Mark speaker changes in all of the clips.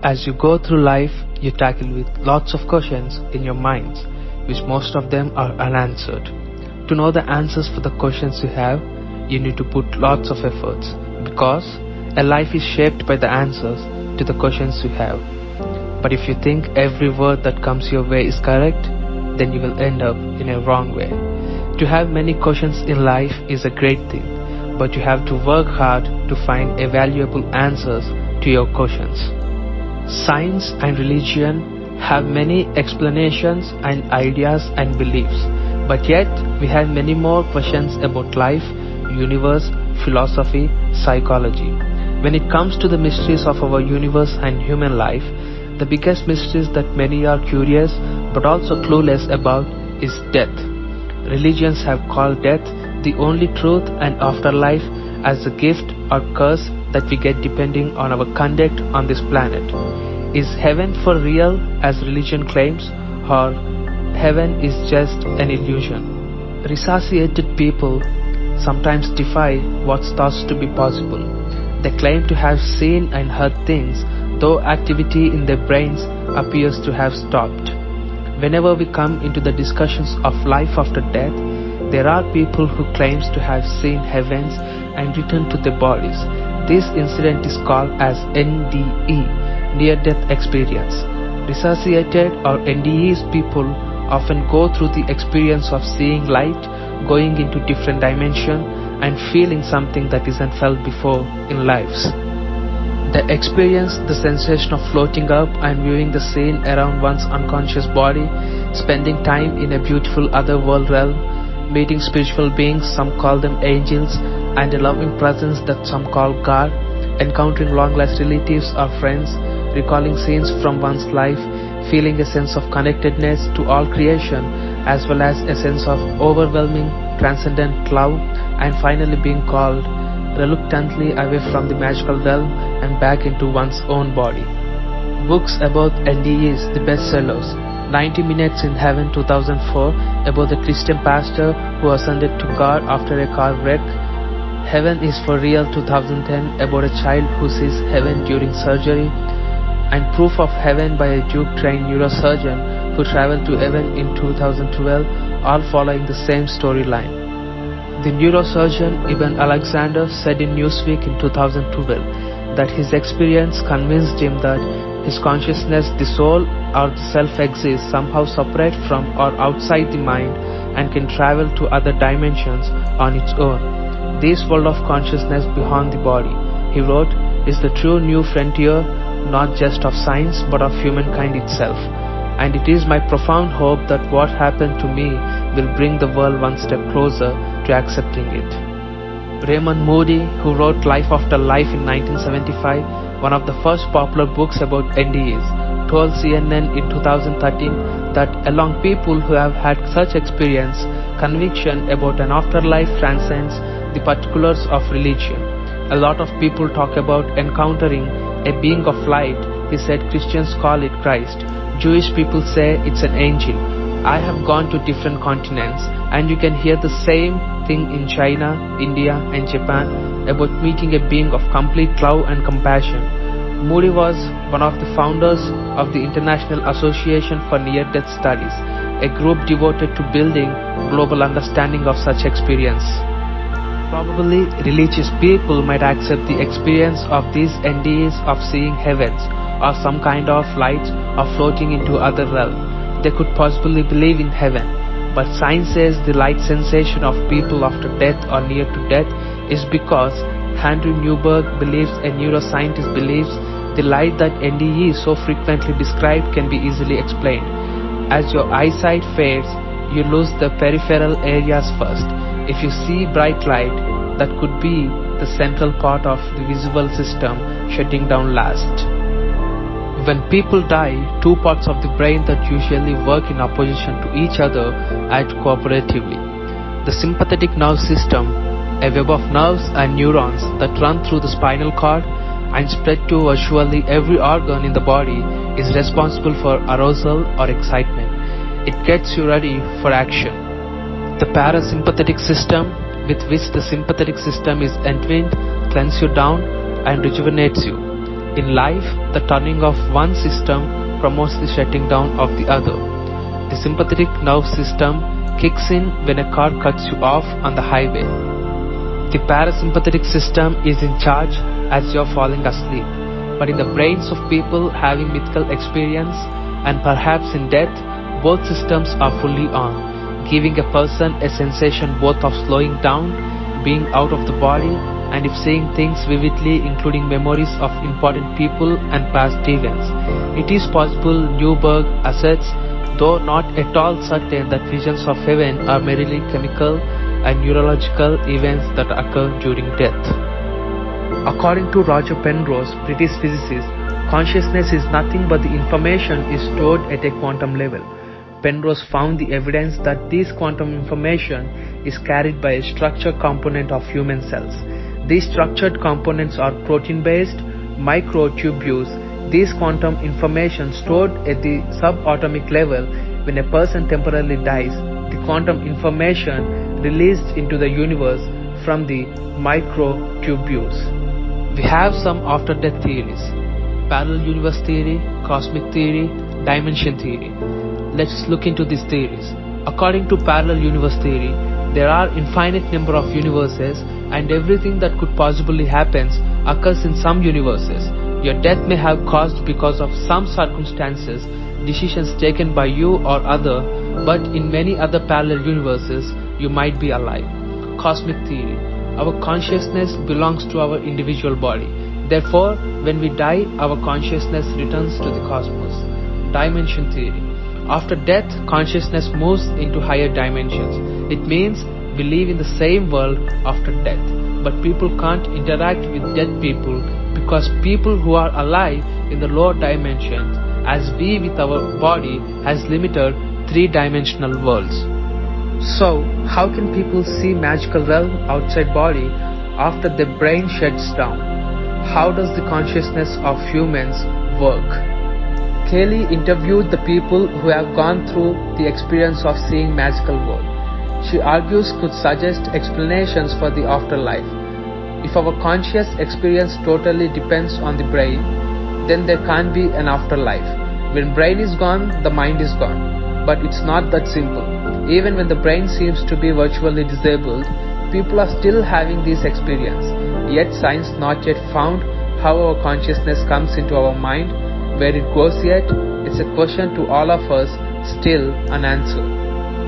Speaker 1: As you go through life, you tackle with lots of questions in your minds, which most of them are unanswered. To know the answers for the questions you have, you need to put lots of efforts, because a life is shaped by the answers to the questions you have. But if you think every word that comes your way is correct, then you will end up in a wrong way. To have many questions in life is a great thing, but you have to work hard to find valuable answers to your questions. Science and religion have many explanations and ideas and beliefs, but yet we have many more questions about life, universe, philosophy, psychology. When it comes to the mysteries of our universe and human life, the biggest mysteries that many are curious but also clueless about is death. Religions have called death the only truth and afterlife as a gift or curse that we get depending on our conduct on this planet. Is heaven for real as religion claims, or heaven is just an illusion? Resuscitated people sometimes defy what's thought to be possible. They claim to have seen and heard things, though activity in their brains appears to have stopped. Whenever we come into the discussions of life after death, there are people who claims to have seen heavens and returned to their bodies. This incident is called as NDE, near-death experience. Resuscitated or NDEs people often go through the experience of seeing light, going into different dimension, and feeling something that isn't felt before in lives. They experience the sensation of floating up and viewing the scene around one's unconscious body, spending time in a beautiful other world realm, meeting spiritual beings, some call them angels, and a loving presence that some call God, encountering long-lost relatives or friends, recalling scenes from one's life, feeling a sense of connectedness to all creation, as well as a sense of overwhelming, transcendent love, and finally being called reluctantly away from the magical realm and back into one's own body. Books about NDEs, the bestsellers: 90 Minutes in Heaven 2004, about the Christian pastor who ascended to God after a car wreck; Heaven is for Real 2010, about a child who sees heaven during surgery; and Proof of Heaven by a Duke-trained neurosurgeon who traveled to heaven in 2012, all following the same storyline. The neurosurgeon Ibn Alexander said in Newsweek in 2012 that his experience convinced him that his consciousness, the soul or the self, exists somehow separate from or outside the mind and can travel to other dimensions on its own. This world of consciousness beyond the body, he wrote, is the true new frontier, not just of science but of humankind itself. And it is my profound hope that what happened to me will bring the world one step closer to accepting it. Raymond Moody, who wrote Life After Life in 1975, one of the first popular books about NDEs, told CNN in 2013 that among people who have had such experience, conviction about an afterlife transcends the particulars of religion. A lot of people talk about encountering a being of light. He said Christians call it Christ. Jewish people say it's an angel. I have gone to different continents, and you can hear the same thing in China, India, and Japan about meeting a being of complete love and compassion. Moody was one of the founders of the International Association for Near-Death Studies, a group devoted to building global understanding of such experience. Probably religious people might accept the experience of these NDEs of seeing heavens or some kind of light or floating into other realm. They could possibly believe in heaven, but science says the light sensation of people after death or near to death is because Andrew Newberg believes, a neuroscientist believes, the light that NDE so frequently described can be easily explained. As your eyesight fades, you lose the peripheral areas first. If you see bright light, that could be the central part of the visual system shutting down last. When people die, two parts of the brain that usually work in opposition to each other act cooperatively. The sympathetic nerve system, a web of nerves and neurons that run through the spinal cord and spread to virtually every organ in the body, is responsible for arousal or excitement. It gets you ready for action. The parasympathetic system, with which the sympathetic system is entwined, cleanses you down and rejuvenates you. In life, the turning of one system promotes the shutting down of the other. The sympathetic nerve system kicks in when a car cuts you off on the highway. The parasympathetic system is in charge as you're falling asleep. But in the brains of people having mythical experience and perhaps in death, both systems are fully on, giving a person a sensation both of slowing down, being out of the body, and if seeing things vividly, including memories of important people and past events. It is possible Newberg asserts, though not at all certain, that visions of heaven are merely chemical and neurological events that occur during death. According to Roger Penrose, British physicist, consciousness is nothing but the information is stored at a quantum level. Penrose found the evidence that this quantum information is carried by a structured component of human cells. These structured components are protein-based microtubules. This quantum information stored at the subatomic level. When a person temporarily dies, the quantum information released into the universe from the microtubules. We have some after-death theories: parallel universe theory, cosmic theory, dimension theory. Let's look into these theories. According to parallel universe theory, there are infinite number of universes, and everything that could possibly happen occurs in some universes. Your death may have caused because of some circumstances, decisions taken by you or other, but in many other parallel universes, you might be alive. Cosmic theory. Our consciousness belongs to our individual body. Therefore, when we die, our consciousness returns to the cosmos. Dimension theory. After death, consciousness moves into higher dimensions. It means we live in the same world after death. But people can't interact with dead people because people who are alive in the lower dimensions, as we with our body, has limited three-dimensional worlds. So, how can people see magical realm outside body after their brain shuts down? How does the consciousness of humans work? Kelly interviewed the people who have gone through the experience of seeing magical world. She argues could suggest explanations for the afterlife. If our conscious experience totally depends on the brain, then there can't be an afterlife. When brain is gone, the mind is gone. But it's not that simple. Even when the brain seems to be virtually disabled, people are still having this experience. Yet science not yet found how our consciousness comes into our mind. Where it goes yet, it's a question to all of us, still unanswered.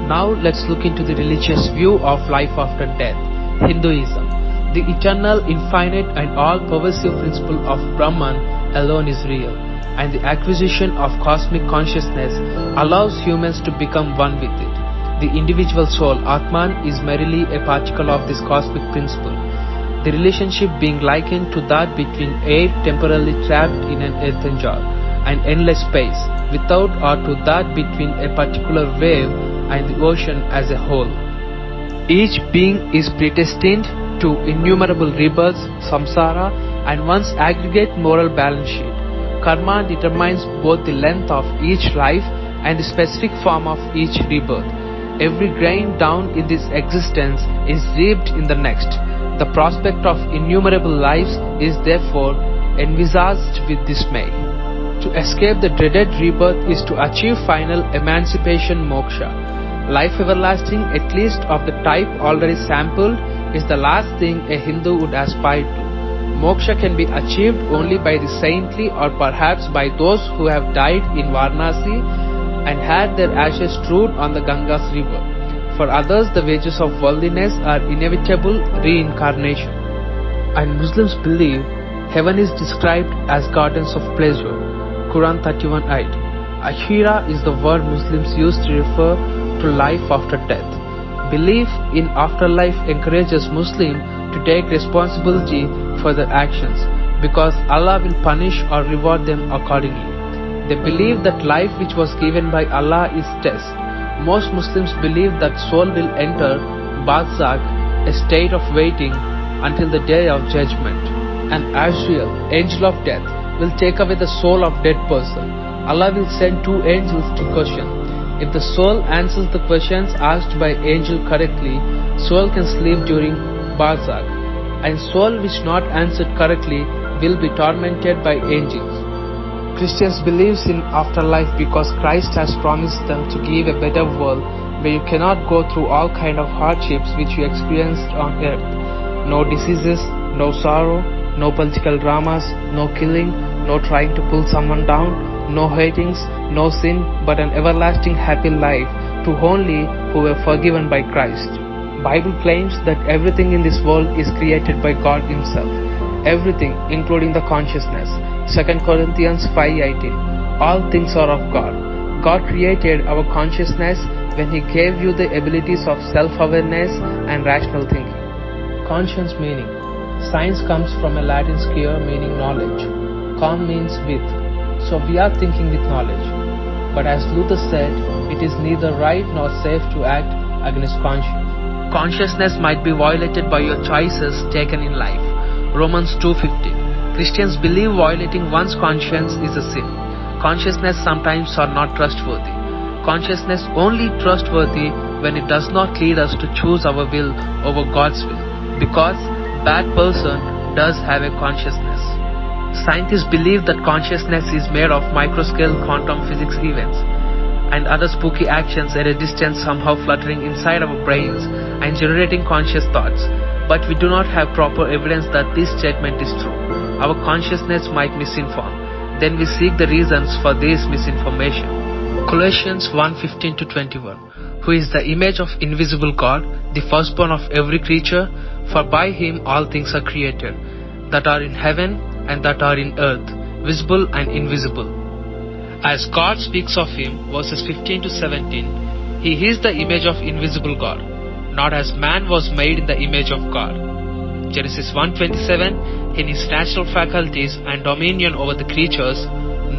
Speaker 1: Now let's look into the religious view of life after death. Hinduism. The eternal, infinite and all-pervasive principle of Brahman alone is real, and the acquisition of cosmic consciousness allows humans to become one with it. The individual soul, Atman, is merely a particle of this cosmic principle. The relationship being likened to that between air temporarily trapped in an earthen jar and endless space, without, or to that between a particular wave and the ocean as a whole. Each being is predestined to innumerable rebirths, samsara, and one's aggregate moral balance sheet. Karma determines both the length of each life and the specific form of each rebirth. Every grain down in this existence is reaped in the next. The prospect of innumerable lives is therefore envisaged with dismay. To escape the dreaded rebirth is to achieve final emancipation, moksha. Life everlasting, at least of the type already sampled, is the last thing a Hindu would aspire to. Moksha can be achieved only by the saintly or perhaps by those who have died in Varanasi and had their ashes strewed on the Ganga's river. For others, the wages of worldliness are inevitable reincarnation. And Muslims believe heaven is described as gardens of pleasure. Quran 31:8. Akhira is the word Muslims use to refer to life after death. Belief in afterlife encourages Muslims to take responsibility for their actions because Allah will punish or reward them accordingly. They believe that life which was given by Allah is test. Most Muslims believe that soul will enter barzakh, a state of waiting until the day of judgment. An Azrael, angel of death, will take away the soul of dead person. Allah will send two angels to question. If the soul answers the questions asked by angel correctly, soul can sleep during barzakh. and soul which not answered correctly will be tormented by angels. Christians believe in afterlife because Christ has promised them to give a better world where you cannot go through all kind of hardships which you experienced on earth. No diseases, no sorrow, no political dramas, no killing, no trying to pull someone down, no hatings, no sin, but an everlasting happy life to only who were forgiven by Christ. Bible claims that everything in this world is created by God Himself. Everything, including the consciousness. 2 Corinthians 5:18. All things are of God. God created our consciousness when He gave you the abilities of self-awareness and rational thinking. Conscience meaning. Science comes from a Latin scare meaning knowledge. Con means with. So we are thinking with knowledge. But as Luther said, it is neither right nor safe to act against conscience. Consciousness might be violated by your choices taken in life. Romans 2:15. Christians believe violating one's conscience is a sin. Consciousness sometimes are not trustworthy. Consciousness only trustworthy when it does not lead us to choose our will over God's will, because bad person does have a consciousness. Scientists believe that consciousness is made of microscale quantum physics events and other spooky actions at a distance somehow fluttering inside our brains and generating conscious thoughts. But we do not have proper evidence that this statement is true. Our consciousness might misinform. Then we seek the reasons for this misinformation. Colossians 1:15-21. Who is the image of invisible God, the firstborn of every creature, for by Him all things are created, that are in heaven and that are in earth, visible and invisible. As God speaks of Him, verses 15-17, He is the image of invisible God, not as man was made in the image of God. Genesis 1:27, in His natural faculties and dominion over the creatures,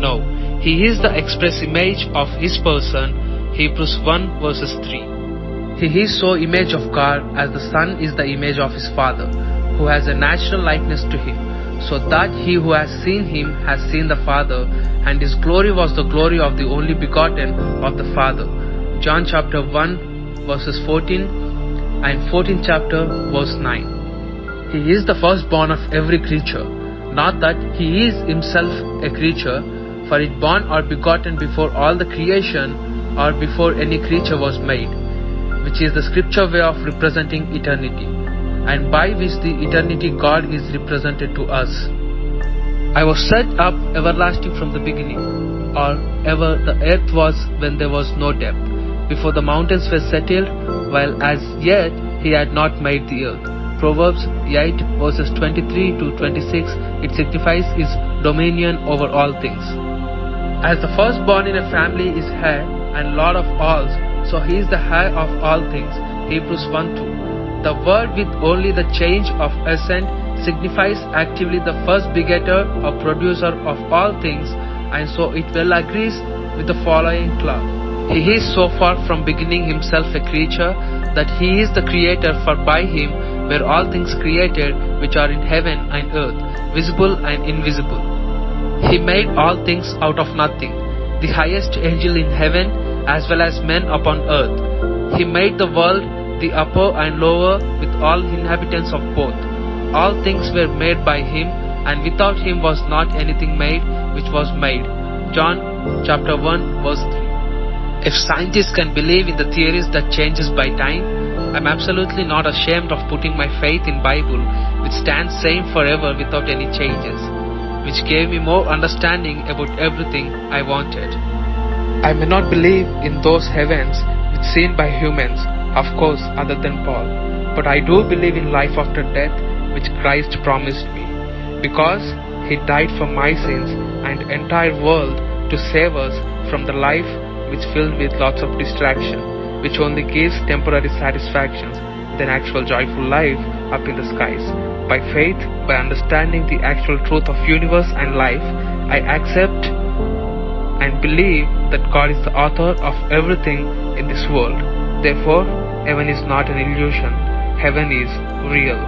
Speaker 1: no, He is the express image of His person, Hebrews 1 verses 3. He is so image of God as the Son is the image of His Father, who has a natural likeness to Him, so that he who has seen Him has seen the Father, and His glory was the glory of the only begotten of the Father. John chapter 1 verses 14 and 14th chapter verse 9. He is the firstborn of every creature, not that He is Himself a creature, for it born or begotten before all the creation or before any creature was made, which is the scripture way of representing eternity, and by which the eternity God is represented to us. I was set up everlasting from the beginning, or ever the earth was when there was no depth, before the mountains were settled, while as yet He had not made the earth. Proverbs 8 verses 23-26, it signifies His dominion over all things. As the firstborn in a family is heir and Lord of all, so He is the heir of all things. Hebrews 1:2. The word with only the change of accent signifies actively the first begetter or producer of all things, and so it well agrees with the following clause. He is so far from beginning Himself a creature that He is the creator, for by Him were all things created which are in heaven and earth, visible and invisible. He made all things out of nothing, the highest angel in heaven as well as men upon earth. He made the world, the upper and lower, with all inhabitants of both. All things were made by Him, and without Him was not anything made which was made. John chapter 1 verse 3. If scientists can believe in the theories that changes by time, I'm absolutely not ashamed of putting my faith in Bible, which stands same forever without any changes, which gave me more understanding about everything I wanted. I may not believe in those heavens which seen by humans, of course, other than Paul, but I do believe in life after death, which Christ promised me, because He died for my sins and entire world to save us from the life which filled with lots of distraction, which only gives temporary satisfactions than actual joyful life up in the skies. By faith, by understanding the actual truth of universe and life, I accept and believe that God is the author of everything in this world. Therefore, heaven is not an illusion. Heaven is real.